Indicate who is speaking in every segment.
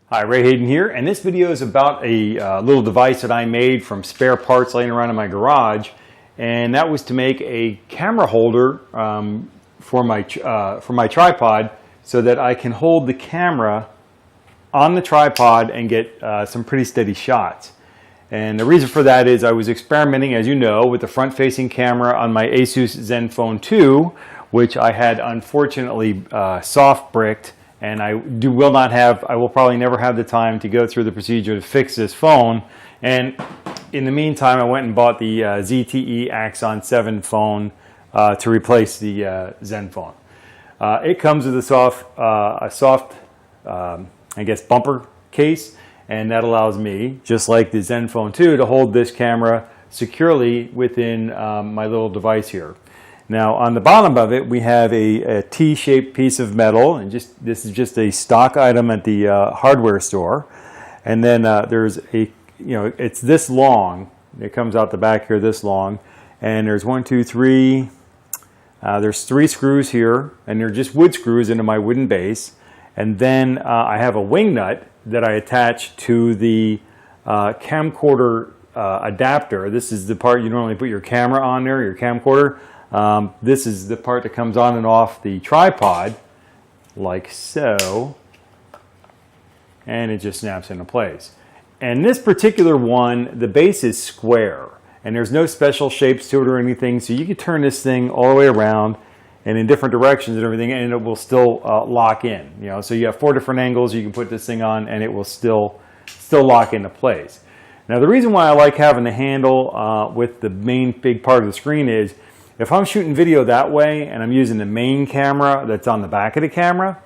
Speaker 1: Hi, Ray Hayden here, and this video is about a little device that I made from spare parts laying around in my garage, and that was to make a camera holder for my tripod so that I can hold the camera on the tripod and get some pretty steady shots. And the reason for that is I was experimenting, as you know, with the front-facing camera on my Asus Zenfone 2, which I had unfortunately soft bricked. And I will probably never have the time to go through the procedure to fix this phone. And in the meantime, I went and bought the ZTE Axon 7 phone to replace the Zenfone. It comes with a soft, I guess, bumper case, and that allows me, just like the Zenfone 2, to hold this camera securely within my little device here. Now on the bottom of it we have a T-shaped piece of metal, and this is just a stock item at the hardware store. And then there's it's this long. It comes out the back here this long, and there's there's 3 screws here, and they're just wood screws into my wooden base. And then I have a wing nut that I attach to the camcorder adapter. This is the part you normally put your camera on there, your camcorder. This is the part that comes on and off the tripod, like so, and it just snaps into place. And this particular one, the base is square, and there's no special shapes to it or anything, so you can turn this thing all the way around and in different directions and everything, and it will still lock in. So you have 4 different angles you can put this thing on, and it will still lock into place. Now the reason why I like having the handle with the main big part of the screen is, if I'm shooting video that way and I'm using the main camera that's on the back of the camera,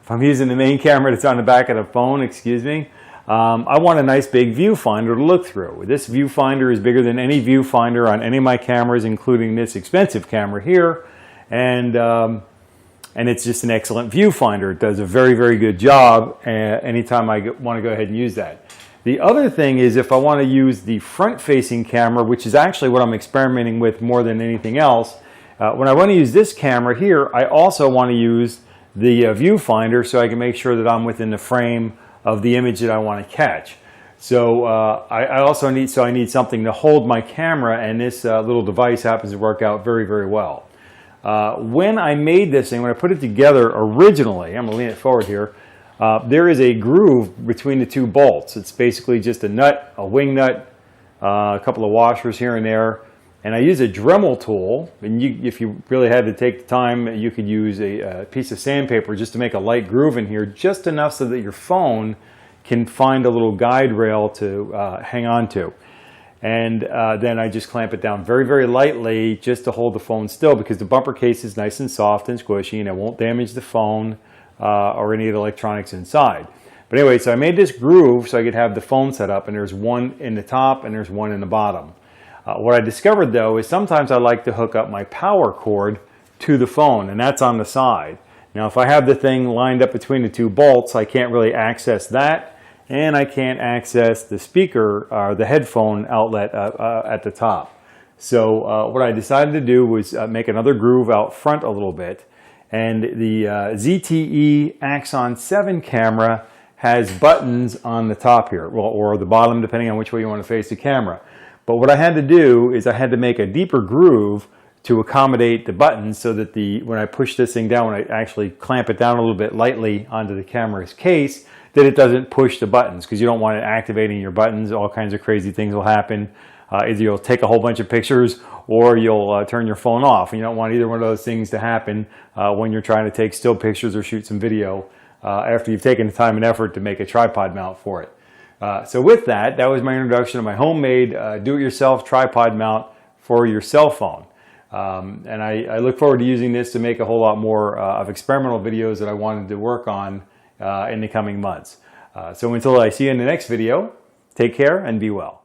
Speaker 1: if I'm using the main camera that's on the back of the phone, I want a nice big viewfinder to look through. This viewfinder is bigger than any viewfinder on any of my cameras, including this expensive camera here, and it's just an excellent viewfinder. It does a very, very good job anytime I want to go ahead and use that. The other thing is, if I want to use the front-facing camera, which is actually what I'm experimenting with more than anything else, when I want to use this camera here, I also want to use the viewfinder so I can make sure that I'm within the frame of the image that I want to catch. So I need something to hold my camera, and this little device happens to work out very, very well. When I made this thing, when I put it together originally, I'm going to lean it forward here, there is a groove between the 2 bolts. It's basically just a nut, a wing nut, a couple of washers here and there. And I use a Dremel tool. And if you really had to take the time, you could use a piece of sandpaper just to make a light groove in here, just enough so that your phone can find a little guide rail to hang on to. And then I just clamp it down very, very lightly just to hold the phone still, because the bumper case is nice and soft and squishy, and it won't damage the phone or any of the electronics inside. But anyway, so I made this groove so I could have the phone set up, and there's one in the top and there's one in the bottom. What I discovered though is sometimes I like to hook up my power cord to the phone, and that's on the side. Now if I have the thing lined up between the 2 bolts, I can't really access that, and I can't access the speaker or the headphone outlet at the top. So what I decided to do was make another groove out front a little bit. And the ZTE Axon 7 camera has buttons on the top here, or the bottom, depending on which way you want to face the camera. But what I had to do is I had to make a deeper groove to accommodate the buttons, so that when I push this thing down, when I actually clamp it down a little bit lightly onto the camera's case, that it doesn't push the buttons, because you don't want it activating your buttons. All kinds of crazy things will happen. Either you'll take a whole bunch of pictures, or you'll turn your phone off. And you don't want either one of those things to happen when you're trying to take still pictures or shoot some video after you've taken the time and effort to make a tripod mount for it. So with that was my introduction to my homemade do-it-yourself tripod mount for your cell phone. And I look forward to using this to make a whole lot more of experimental videos that I wanted to work on in the coming months. So until I see you in the next video, take care and be well.